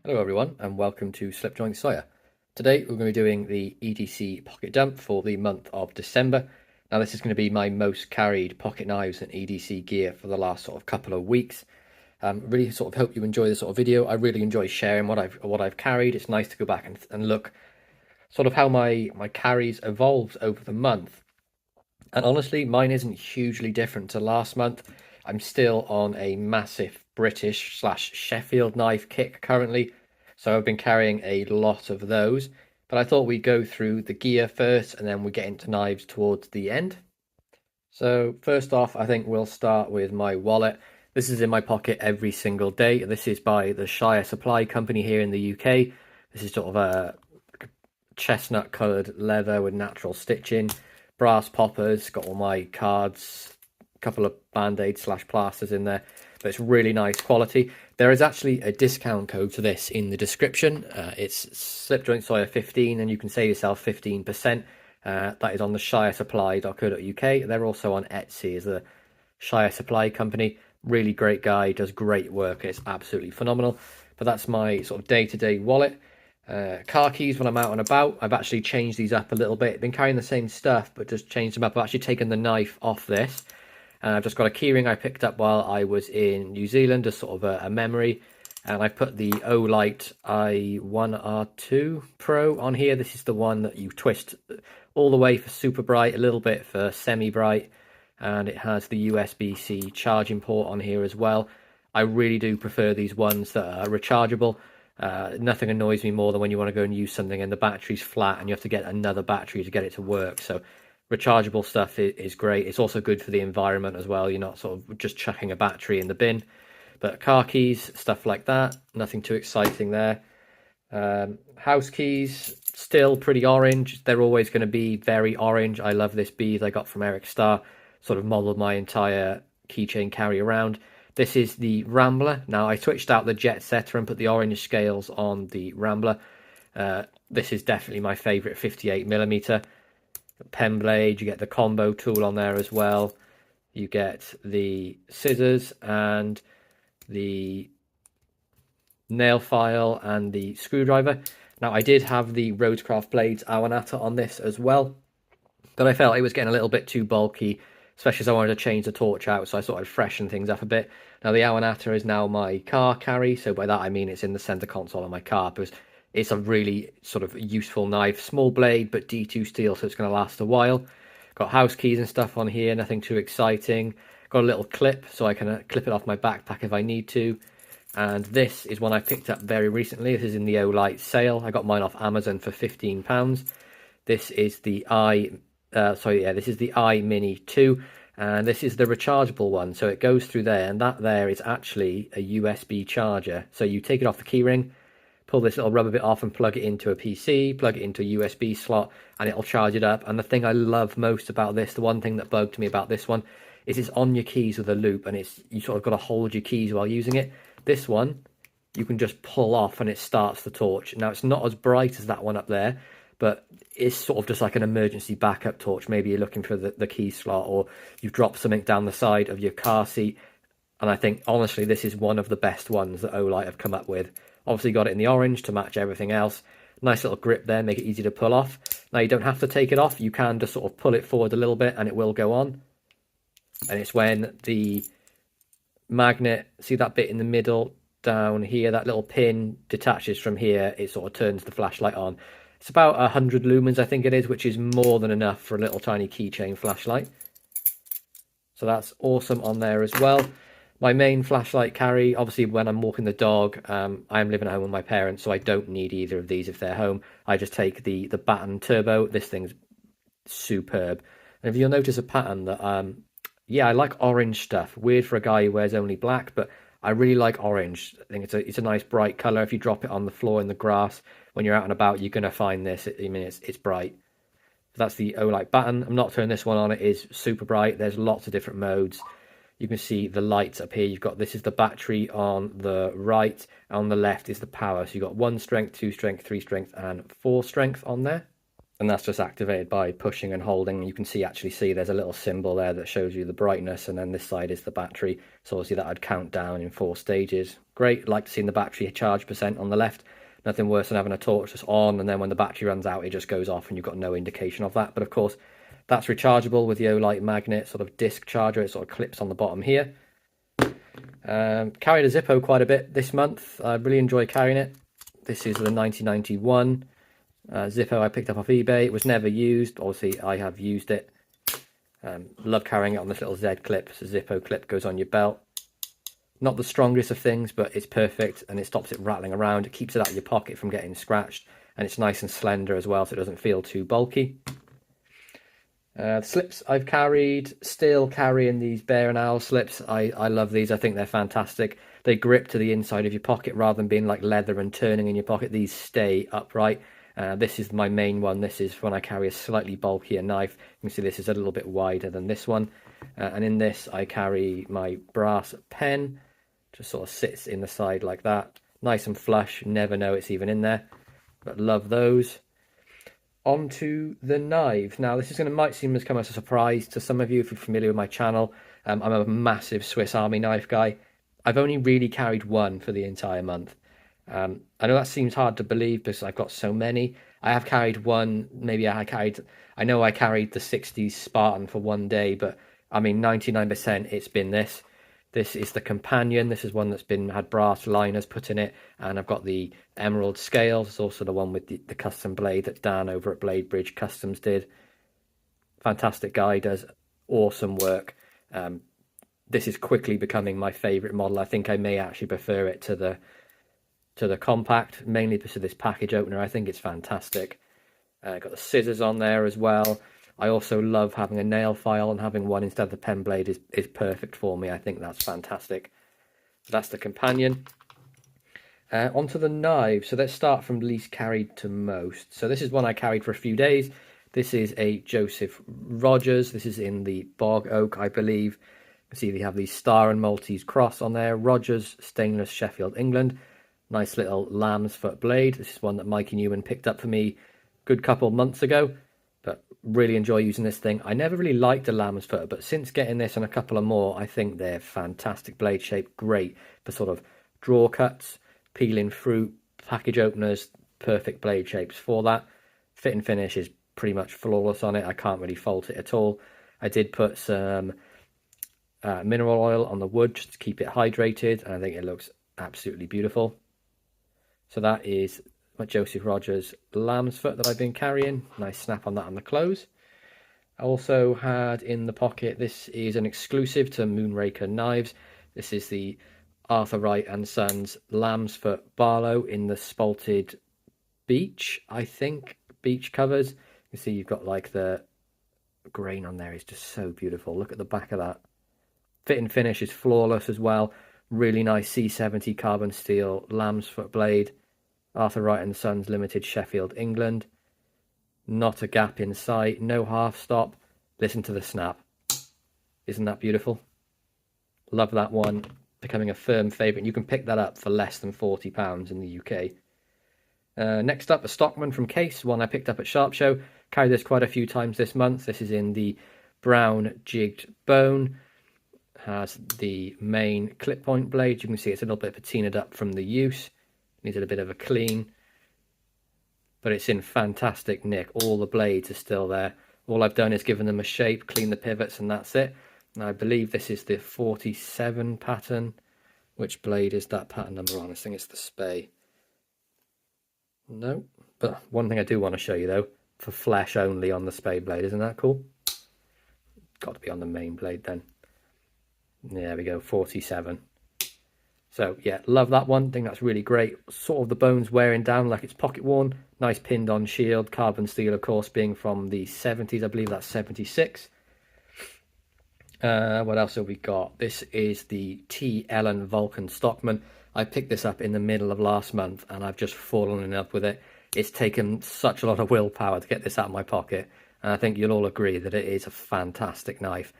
Hello everyone and welcome to Slipjoint Sawyer. Today we're going to be doing the EDC pocket dump for the month of December. Now this is going to be my most carried pocket knives and EDC gear for the last sort of couple of weeks. Really sort of hope you enjoy this sort of video. I really enjoy sharing what I've carried. It's nice to go back and look sort of how my carries evolved over the month. And honestly, mine isn't hugely different to last month. I'm still on a massive British / Sheffield knife kick currently, so I've been carrying a lot of those. But I thought we'd go through the gear first and then we get into knives towards the end. So first off, I think we'll start with my wallet. This is in my pocket every single day. This is by the Sawyer Supply Company here in the UK. This is sort of a chestnut coloured leather with natural stitching. Brass poppers, got all my cards, a couple of band-aids / plasters in there, but it's really nice quality. There is actually a discount code to this in the description. It's Slipjoint Sawyer 15 and you can save yourself 15%. That is on the shirsupply.co.uk. They're also on Etsy as the Sawyer Supply Company. Really great guy, does great work. It's absolutely phenomenal. But that's my sort of day-to-day wallet. Car keys when I'm out and about. I've actually changed these up a little bit. Been carrying the same stuff, but just changed them up. I've actually taken the knife off this. I've just got a keyring I picked up while I was in New Zealand as sort of a memory. And I've put the Olight i1R2 Pro on here. This is the one that you twist all the way for super bright, a little bit for semi-bright. And it has the USB-C charging port on here as well. I really do prefer these ones that are rechargeable. Nothing annoys me more than when you want to go and use something and the battery's flat and you have to get another battery to get it to work. So rechargeable stuff is great. It's also good for the environment as well. You're not sort of just chucking a battery in the bin. But car keys, stuff like that, nothing too exciting there. House keys, still pretty orange. They're always going to be very orange. I love this bead I got from Eric Starr. Sort of modeled my entire keychain carry around. This is the Rambler. Now I switched out the Jet Setter and put the orange scales on the Rambler. This is definitely my favourite 58mm. Pen blade, you get the combo tool on there as well. You get the scissors and the nail file and the screwdriver. Now I did have the Roadcraft Blades Awanata on this as well, but I felt it was getting a little bit too bulky, especially as I wanted to change the torch out, so I thought I'd freshen things up a bit. Now the Awanata is now my car carry, so by that I mean it's in the center console of my car, because it's a really sort of useful knife. Small blade, but D2 steel, so it's going to last a while. Got house keys and stuff on here, nothing too exciting. Got a little clip, so I can clip it off my backpack if I need to. And this is one I picked up very recently. This is in the Olight sale. I got mine off Amazon for £15. This is the this is the iMini 2, and this is the rechargeable one. So it goes through there, and that there is actually a USB charger. So you take it off the keyring, pull this little rubber bit off and plug it into a PC, plug it into a USB slot, and it'll charge it up. And the thing I love most about this, the one thing that bugged me about this one, is it's on your keys with a loop, and you sort of got to hold your keys while using it. This one, you can just pull off and it starts the torch. Now it's not as bright as that one up there, but it's sort of just like an emergency backup torch. Maybe you're looking for the key slot, or you've dropped something down the side of your car seat. And I think, honestly, this is one of the best ones that Olight have come up with. Obviously got it in the orange to match everything else. Nice little grip there, make it easy to pull off. Now you don't have to take it off. You can just sort of pull it forward a little bit and it will go on. And it's when the magnet, see that bit in the middle down here, that little pin detaches from here, it sort of turns the flashlight on. It's about 100 lumens, I think it is, which is more than enough for a little tiny keychain flashlight. So that's awesome on there as well. My main flashlight carry, obviously when I'm walking the dog, I'm living at home with my parents, so I don't need either of these if they're home. I just take the Baton Turbo. This thing's superb. And if you'll notice a pattern that, yeah, I like orange stuff. Weird for a guy who wears only black, but I really like orange. I think it's a nice bright colour. If you drop it on the floor in the grass, when you're out and about, you're going to find this. I mean, it's bright. That's the Olight Baton. I'm not turning this one on. It is super bright. There's lots of different modes. You can see the lights up here. You've got, this is the battery on the right. On the left is the power. So you've got 1 strength, 2 strength, 3 strength, and 4 strength on there. and that's just activated by pushing and holding. You can actually see there's a little symbol there that shows you the brightness, and then this side is the battery. So obviously that would count down in 4 stages. Great, like seeing the battery charge percent on the left. Nothing worse than having a torch just on, and then when the battery runs out, it just goes off and you've got no indication of that. But of course, that's rechargeable with the Olight magnet sort of disc charger. It sort of clips on the bottom here. Carried a Zippo quite a bit this month. I really enjoy carrying it. This is the 1991 Zippo I picked up off eBay. It was never used. Obviously, I have used it. Love carrying it on this little Z clip. It's a Zippo clip, goes on your belt. Not the strongest of things, but it's perfect, and it stops it rattling around. It keeps it out of your pocket from getting scratched, and it's nice and slender as well, so it doesn't feel too bulky. The slips I've carried, still carrying these Bear and Owl slips. I love these. I think they're fantastic. They grip to the inside of your pocket rather than being like leather and turning in your pocket. These stay upright. This is my main one. This is when I carry a slightly bulkier knife. You can see this is a little bit wider than this one. And in this, I carry my brass pen. Just sort of sits in the side like that. Nice and flush. Never know it's even in there. But love those. Onto the knives. Now, this might seem as come as a surprise to some of you if you're familiar with my channel. I'm a massive Swiss Army knife guy. I've only really carried one for the entire month. I know that seems hard to believe because I've got so many. I have carried one. I know I carried the 60s Spartan for one day, but I mean 99% it's been this. This is the companion. This is one that's had brass liners put in it, and I've got the emerald scales. It's also the one with the custom blade that Dan over at Blade Bridge Customs did. Fantastic guy, does awesome work. This is quickly becoming my favourite model. I think I may actually prefer it to the compact, mainly because of this package opener. I think it's fantastic. Got the scissors on there as well. I also love having a nail file, and having one instead of the pen blade is perfect for me. I think that's fantastic. So that's the companion. Onto the knives. So let's start from least carried to most. So this is one I carried for a few days. This is a Joseph Rogers. This is in the bog oak, I believe. You see they have the Star and Maltese cross on there. Rogers stainless, Sheffield, England. Nice little lamb's foot blade. This is one that Mikey Newman picked up for me a good couple months ago. But really enjoy using this thing. I never really liked a lamb's foot, but since getting this and a couple of more, I think they're fantastic blade shape. Great for sort of draw cuts, peeling fruit, package openers. Perfect blade shapes for that. Fit and finish is pretty much flawless on it. I can't really fault it at all. I did put some mineral oil on the wood just to keep it hydrated, and I think it looks absolutely beautiful. So that is my Joseph Rogers lamb's foot that I've been carrying. Nice snap on that on the close. I also had in the pocket, this is an exclusive to Moonraker Knives. This is the Arthur Wright and Sons lamb's foot Barlow in the spalted beech, I think, beech covers. You see you've got like the grain on there is just so beautiful. Look at the back of that. Fit and finish is flawless as well. Really nice C70 carbon steel lamb's foot blade. Arthur Wright and Sons Limited, Sheffield, England. Not a gap in sight, no half stop. Listen to the snap. Isn't that beautiful? Love that one. Becoming a firm favourite. You can pick that up for less than £40 in the UK. Next up, a Stockman from Case, one I picked up at Sharp Show. Carried this quite a few times this month. This is in the brown jigged bone. Has the main clip point blade. You can see it's a little bit patinaed up from the use. Needed a bit of a clean, but it's in fantastic nick. All the blades are still there. All I've done is given them a shape, clean the pivots, and that's it. And I believe this is the 47 pattern. Which blade is that pattern number on? I think it's the Spey. No, but one thing I do want to show you though, for flesh only on the Spey blade. Isn't that cool? Got to be on the main blade then. There we go, 47. So yeah, love that one. Think that's really great. Sort of the bones wearing down like it's pocket worn. Nice pinned on shield. Carbon steel, of course, being from the 70s. I believe that's 76. What else have we got? This is the T. Ellen Vulcan Stockman. I picked this up in the middle of last month, and I've just fallen in love with it. It's taken such a lot of willpower to get this out of my pocket, and I think you'll all agree that it is a fantastic knife.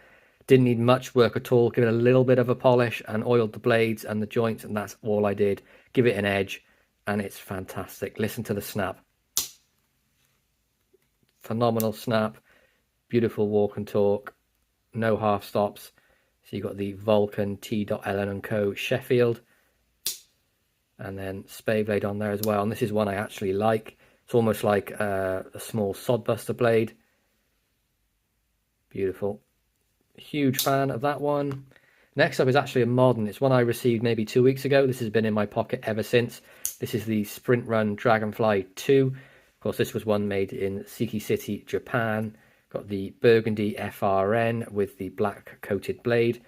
Didn't need much work at all. Give it a little bit of a polish and oiled the blades and the joints, and that's all I did. Give it an edge, and it's fantastic. Listen to the snap. phenomenal snap, beautiful walk and torque, no half stops. So you've got the Vulcan T.Ellen & Co. Sheffield, and then spay blade on there as well. And this is one I actually like. It's almost like a small sodbuster blade. Beautiful. Huge fan of that one. Next up is actually a modern. It's one I received maybe 2 weeks ago. This has been in my pocket ever since. This is the Sprint Run Dragonfly 2. Of course, this was one made in Siki City, Japan. Got the burgundy FRN with the black coated blade.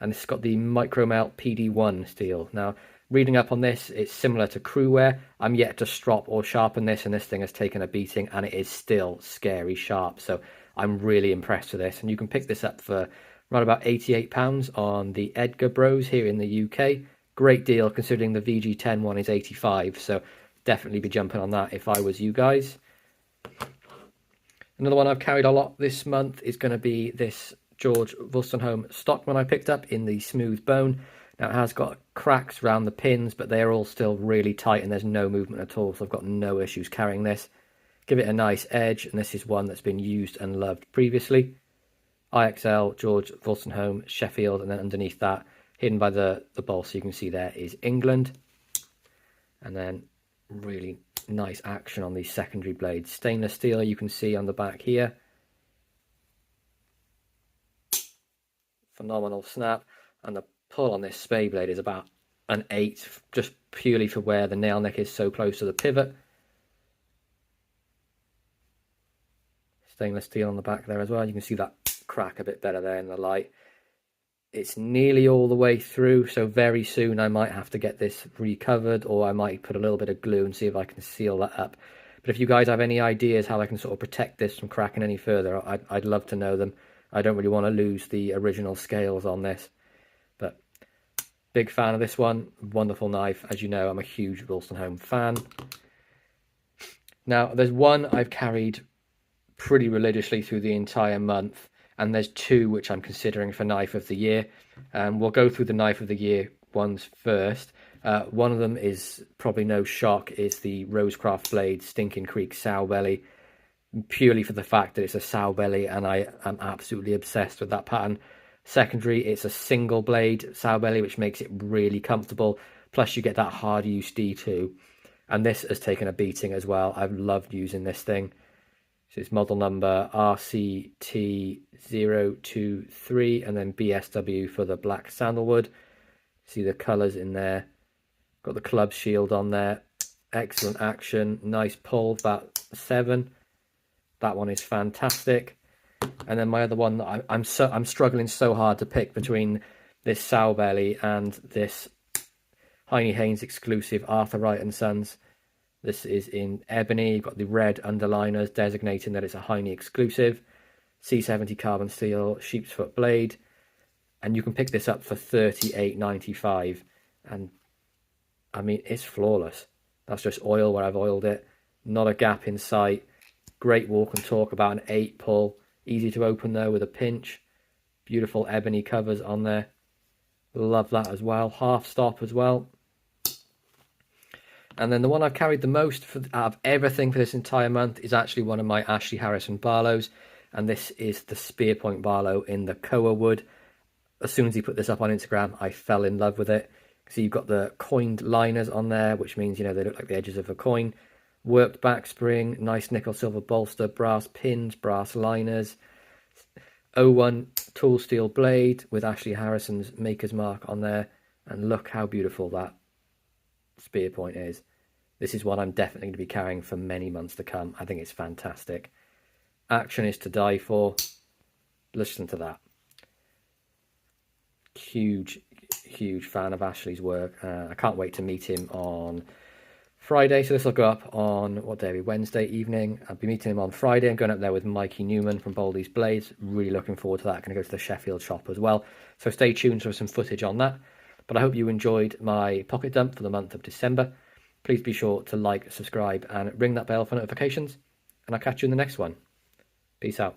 And this has got the Micromelt PD1 steel. Now, reading up on this, it's similar to Crewwear. I'm yet to strop or sharpen this, and this thing has taken a beating, and it is still scary sharp. So I'm really impressed with this. And you can pick this up for around about £88 on the Edgar Bros here in the UK. Great deal considering the VG10 one is 85, so definitely be jumping on that if I was you guys. Another one I've carried a lot this month is going to be this George Wolstenholme Stockman I picked up in the smooth bone. Now it has got cracks around the pins, but they're all still really tight and there's no movement at all, so I've got no issues carrying this. Give it a nice edge, and this is one that's been used and loved previously. IXL, George Wolstenholme, Sheffield, and then underneath that, hidden by the bolster you can see there, is England. And then really nice action on these secondary blades. Stainless steel you can see on the back here. Phenomenal snap, and the pull on this spay blade is about an 8, just purely for where the nail neck is so close to the pivot. Stainless steel on the back there as well. You can see that crack a bit better there in the light. It's nearly all the way through, so very soon I might have to get this recovered, or I might put a little bit of glue and see if I can seal that up. But if you guys have any ideas how I can sort of protect this from cracking any further, I'd love to know them. I don't really want to lose the original scales on this. But big fan of this one. Wonderful knife. As you know, I'm a huge Wolstenholme fan. Now, there's one I've carried pretty religiously through the entire month, and there's two which I'm considering for Knife of the Year. We'll go through the Knife of the Year ones first. One of them is probably no shock, is the Rosecraft Blade Stinking Creek Sow Belly, purely for the fact that it's a sow belly, and I am absolutely obsessed with that pattern. Secondary, it's a single blade sow belly, which makes it really comfortable, plus you get that hard use D2, and this has taken a beating as well. I've loved using this thing. So it's model number RCT023 and then BSW for the black sandalwood. See the colours in there. Got the club shield on there. Excellent action. Nice pull, about 7. That one is fantastic. And then my other one that I'm struggling so hard to pick between this sow belly and this Heine Haynes exclusive Arthur Wright & Sons. This is in ebony. You've got the red underliners designating that it's a Heine exclusive. C70 carbon steel sheep's foot blade. And you can pick this up for $38.95. And I mean, it's flawless. That's just oil where I've oiled it. Not a gap in sight. Great walk and talk, about an 8 pull. Easy to open though with a pinch. Beautiful ebony covers on there. Love that as well. Half stop as well. And then the one I've carried the most out of everything for this entire month is actually one of my Ashley Harrison Barlows. And this is the Spearpoint Barlow in the Koa wood. As soon as he put this up on Instagram, I fell in love with it. So you've got the coined liners on there, which means, you know, they look like the edges of a coin. Worked back spring, nice nickel silver bolster, brass pins, brass liners. 01 tool steel blade with Ashley Harrison's maker's mark on there. And look how beautiful that spear point is. This is one I'm definitely going to be carrying for many months to come. I think it's fantastic. Action is to die for. Listen to that. Huge fan of Ashley's work. I can't wait to meet him on Friday. So this will go up on, what day are we? Wednesday evening. I'll be meeting him on Friday. I'm going up there with Mikey Newman from Baldy's Blades. Really looking forward to that. I'm going to go to the Sheffield shop as well. So stay tuned for some footage on that. But I hope you enjoyed my pocket dump for the month of December. Please be sure to like, subscribe, and ring that bell for notifications. And I'll catch you in the next one. Peace out.